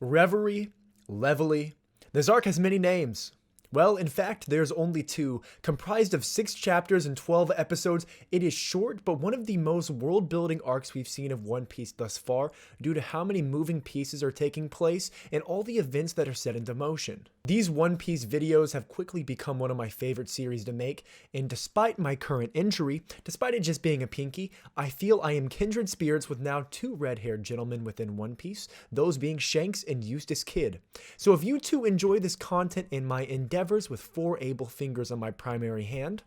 Reverie, Levely. This arc has many names. Well, in fact, there's only two. Comprised of 6 chapters and 12 episodes, it is short, but one of the most world-building arcs we've seen of One Piece thus far, due to how many moving pieces are taking place and all the events that are set into motion. These One Piece videos have quickly become one of my favorite series to make, and despite my current injury, despite it just being a pinky, I feel I am kindred spirits with now 2 red-haired gentlemen within One Piece, those being Shanks and Eustace Kid. So if you too enjoy this content and my endeavors with 4 able fingers on my primary hand,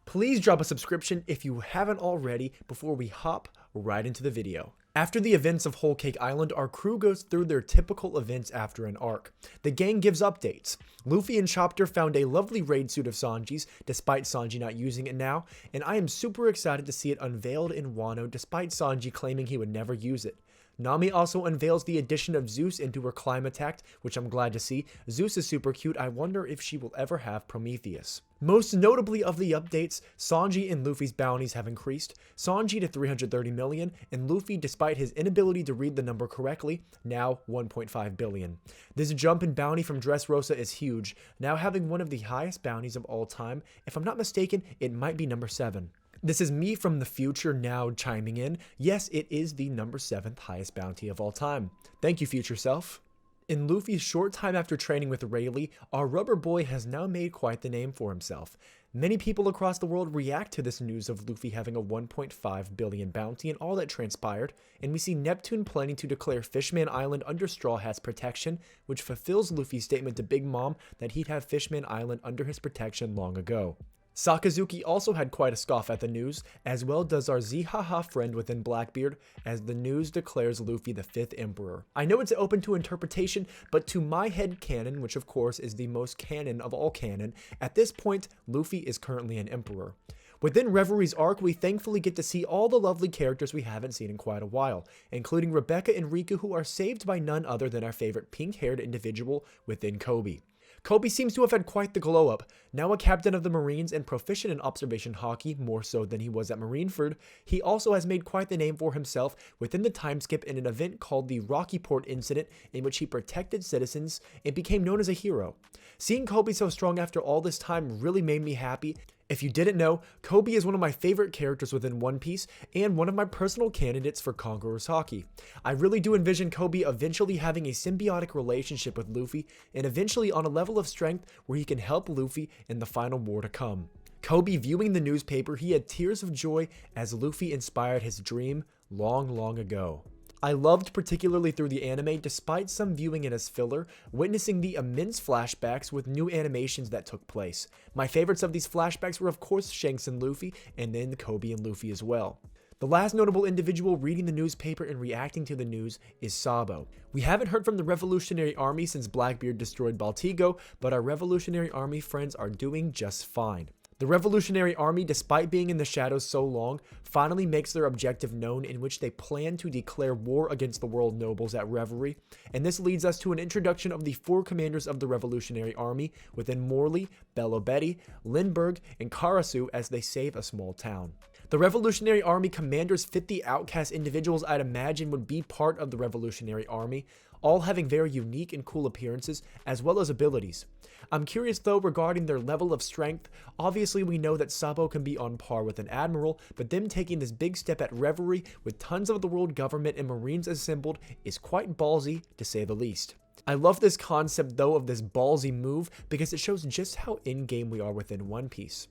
please drop a subscription if you haven't already before we hop right into the video. After the events of Whole Cake Island, our crew goes through their typical events after an arc. The gang gives updates. Luffy and Chopper found a lovely raid suit of Sanji's, despite Sanji not using it now, and I am super excited to see it unveiled in Wano despite Sanji claiming he would never use it. Nami also unveils the addition of Zeus into her climate act, which I'm glad to see. Zeus is super cute. I wonder if she will ever have Prometheus. Most notably of the updates, Sanji and Luffy's bounties have increased. Sanji to 330 million, and Luffy, despite his inability to read the number correctly, now 1.5 billion. This jump in bounty from Dressrosa is huge, now having one of the highest bounties of all time. If I'm not mistaken, it might be number 7. This is me from the future now chiming in. Yes, it is the number 7th highest bounty of all time. Thank you, future self. In Luffy's short time after training with Rayleigh, our rubber boy has now made quite the name for himself. Many people across the world react to this news of Luffy having a 1.5 billion bounty and all that transpired, and we see Neptune planning to declare Fishman Island under Straw Hat's protection, which fulfills Luffy's statement to Big Mom that he'd have Fishman Island under his protection long ago. Sakazuki also had quite a scoff at the news, as well does our Zihaha friend within Blackbeard, as the news declares Luffy the 5th Emperor. I know it's open to interpretation, but to my head canon, which of course is the most canon of all canon, at this point, Luffy is currently an Emperor. Within Reverie's arc, we thankfully get to see all the lovely characters we haven't seen in quite a while, including Rebecca and Riku, who are saved by none other than our favorite pink-haired individual within Kobe. Kobe seems to have had quite the glow up. Now a captain of the Marines and proficient in observation hockey, more so than he was at Marineford, he also has made quite the name for himself within the time skip in an event called the Rockyport Incident, in which he protected citizens and became known as a hero. Seeing Kobe so strong after all this time really made me happy. If you didn't know, Kobe is one of my favorite characters within One Piece and one of my personal candidates for Conqueror's Haki. I really do envision Kobe eventually having a symbiotic relationship with Luffy and eventually on a level of strength where he can help Luffy in the final war to come. Kobe viewing the newspaper, he had tears of joy as Luffy inspired his dream long ago. I loved particularly through the anime, despite some viewing it as filler, witnessing the immense flashbacks with new animations that took place. My favorites of these flashbacks were of course Shanks and Luffy, and then Kobe and Luffy as well. The last notable individual reading the newspaper and reacting to the news is Sabo. We haven't heard from the Revolutionary Army since Blackbeard destroyed Baltigo, but our Revolutionary Army friends are doing just fine. The Revolutionary Army, despite being in the shadows so long, finally makes their objective known, in which they plan to declare war against the world nobles at Reverie, and this leads us to an introduction of the 4 commanders of the Revolutionary Army within Morley, Belobeti, Lindbergh, and Karasu as they save a small town. The Revolutionary Army commanders fit the outcast individuals I'd imagine would be part of the Revolutionary Army, all having very unique and cool appearances as well as abilities. I'm curious though regarding their level of strength. Obviously we know that Sabo can be on par with an admiral, but them taking this big step at Reverie with tons of the world government and marines assembled is quite ballsy to say the least. I love this concept though of this ballsy move because it shows just how in-game we are within One Piece.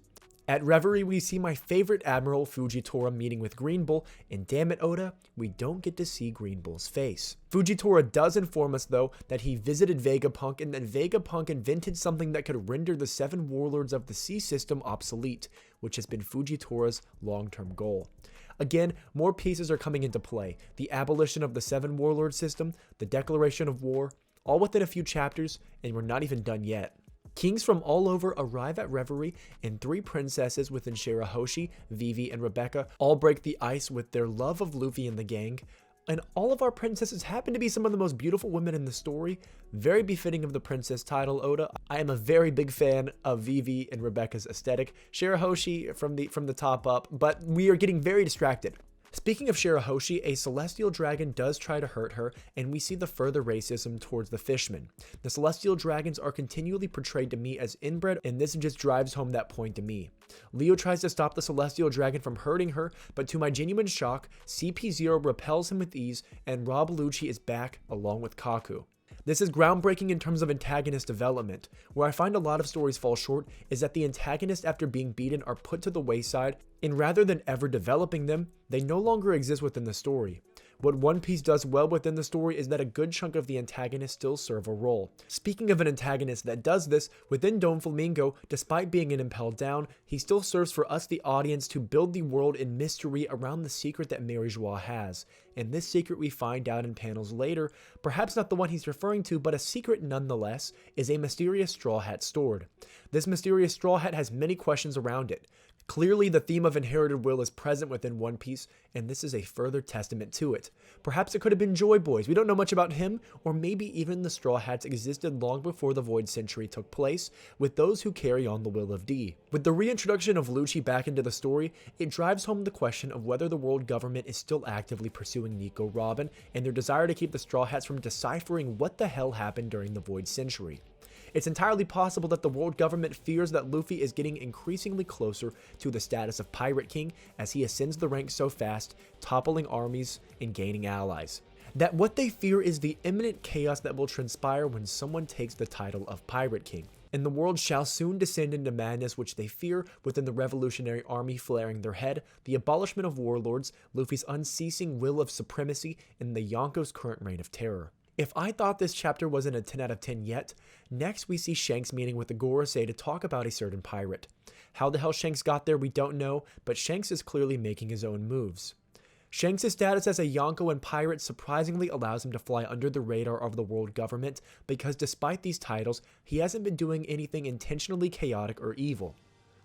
At Reverie, we see my favorite Admiral Fujitora meeting with Green Bull, and damn it Oda, we don't get to see Green Bull's face. Fujitora does inform us though that he visited Vegapunk and that Vegapunk invented something that could render the 7 warlords of the sea system obsolete, which has been Fujitora's long-term goal. Again, more pieces are coming into play. The abolition of the 7 warlord system, the declaration of war, all within a few chapters, and we're not even done yet. Kings from all over arrive at Reverie, and 3 princesses within Shirahoshi, Vivi, and Rebecca all break the ice with their love of Luffy and the gang. And all of our princesses happen to be some of the most beautiful women in the story, very befitting of the princess title, Oda. I am a very big fan of Vivi and Rebecca's aesthetic, Shirahoshi from the top up, but we are getting very distracted. Speaking of Shirahoshi, a celestial dragon does try to hurt her, and we see the further racism towards the fishmen. The celestial dragons are continually portrayed to me as inbred, and this just drives home that point to me. Leo tries to stop the celestial dragon from hurting her, but to my genuine shock, CP0 repels him with ease, and Rob Lucci is back along with Kaku. This is groundbreaking in terms of antagonist development. Where I find a lot of stories fall short is that the antagonists after being beaten are put to the wayside, and rather than ever developing them, they no longer exist within the story. What One Piece does well within the story is that a good chunk of the antagonists still serve a role. Speaking of an antagonist that does this, within Don Flamingo, despite being an impelled down, he still serves for us the audience to build the world in mystery around the secret that Mary Joie has. And this secret we find out in panels later, perhaps not the one he's referring to, but a secret nonetheless, is a mysterious straw hat stored. This mysterious straw hat has many questions around it. Clearly, the theme of inherited will is present within One Piece, and this is a further testament to it. Perhaps it could have been Joy Boys, we don't know much about him, or maybe even the Straw Hats existed long before the Void Century took place, with those who carry on the will of D. With the reintroduction of Lucci back into the story, it drives home the question of whether the world government is still actively pursuing Nico Robin, and their desire to keep the Straw Hats from deciphering what the hell happened during the Void Century. It's entirely possible that the world government fears that Luffy is getting increasingly closer to the status of Pirate King as he ascends the ranks so fast, toppling armies and gaining allies. That what they fear is the imminent chaos that will transpire when someone takes the title of Pirate King. And the world shall soon descend into madness which they fear within the revolutionary army flaring their head, the abolishment of warlords, Luffy's unceasing will of supremacy, and the Yonko's current reign of terror. If I thought this chapter wasn't a 10 out of 10 yet, next we see Shanks meeting with the Gorosei to talk about a certain pirate. How the hell Shanks got there we don't know, but Shanks is clearly making his own moves. Shanks' status as a Yonko and pirate surprisingly allows him to fly under the radar of the world government because despite these titles, he hasn't been doing anything intentionally chaotic or evil.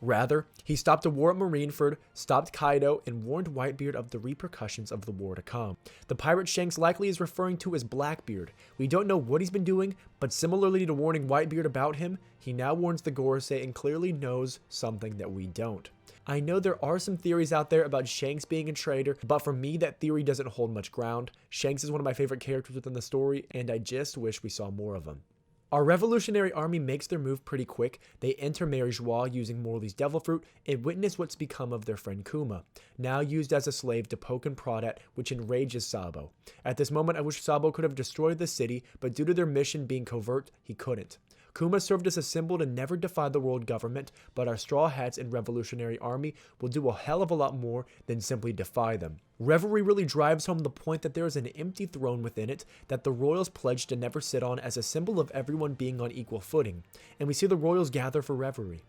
Rather, he stopped a war at Marineford, stopped Kaido, and warned Whitebeard of the repercussions of the war to come. The pirate Shanks likely is referring to as Blackbeard. We don't know what he's been doing, but similarly to warning Whitebeard about him, he now warns the Gorosei and clearly knows something that we don't. I know there are some theories out there about Shanks being a traitor, but for me that theory doesn't hold much ground. Shanks is one of my favorite characters within the story, and I just wish we saw more of him. Our revolutionary army makes their move pretty quick. They enter Mary Joie using Morley's Devil Fruit and witness what's become of their friend Kuma, now used as a slave to poke and prod at, which enrages Sabo. At this moment, I wish Sabo could have destroyed the city, but due to their mission being covert, he couldn't. Kuma served as a symbol to never defy the world government, but our Straw Hats and Revolutionary Army will do a hell of a lot more than simply defy them. Reverie really drives home the point that there is an empty throne within it that the royals pledged to never sit on as a symbol of everyone being on equal footing, and we see the royals gather for Reverie.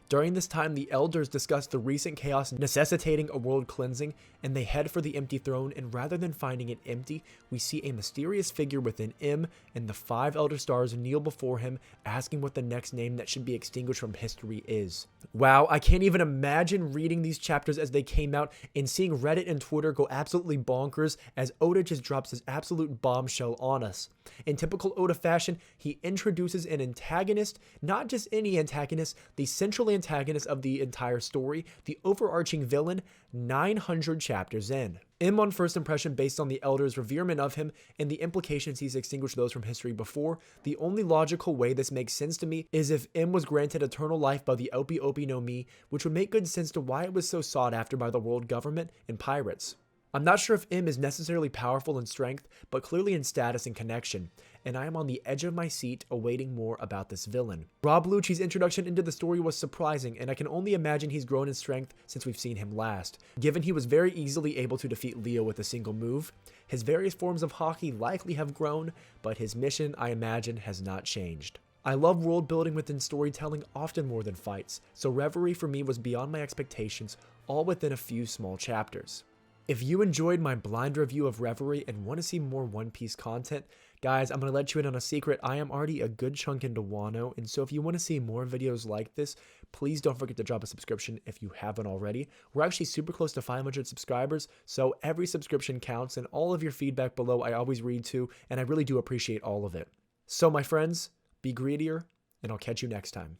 During this time, the elders discuss the recent chaos necessitating a world cleansing, and they head for the empty throne, and rather than finding it empty, we see a mysterious figure within M, and the 5 elder stars kneel before him, asking what the next name that should be extinguished from history is. Wow, I can't even imagine reading these chapters as they came out and seeing Reddit and Twitter go absolutely bonkers as Oda just drops his absolute bombshell on us. In typical Oda fashion, he introduces an antagonist, not just any antagonist, the central antagonist of the entire story, the overarching villain, 900 chapters in. M on first impression based on the elders' reverement of him and the implications he's extinguished those from history before, the only logical way this makes sense to me is if M was granted eternal life by the Opi Opi no Mi, which would make good sense to why it was so sought after by the world government and pirates. I'm not sure if M is necessarily powerful in strength, but clearly in status and connection, and I am on the edge of my seat awaiting more about this villain. Rob Lucci's introduction into the story was surprising, and I can only imagine he's grown in strength since we've seen him last. Given he was very easily able to defeat Leo with a single move, his various forms of hockey likely have grown, but his mission, I imagine, has not changed. I love world building within storytelling often more than fights, so Reverie for me was beyond my expectations, all within a few small chapters. If you enjoyed my blind review of Reverie and want to see more One Piece content, guys, I'm going to let you in on a secret. I am already a good chunk into Wano, and so if you want to see more videos like this, please don't forget to drop a subscription if you haven't already. We're actually super close to 500 subscribers, so every subscription counts, and all of your feedback below I always read too, and I really do appreciate all of it. So my friends, be greedier, and I'll catch you next time.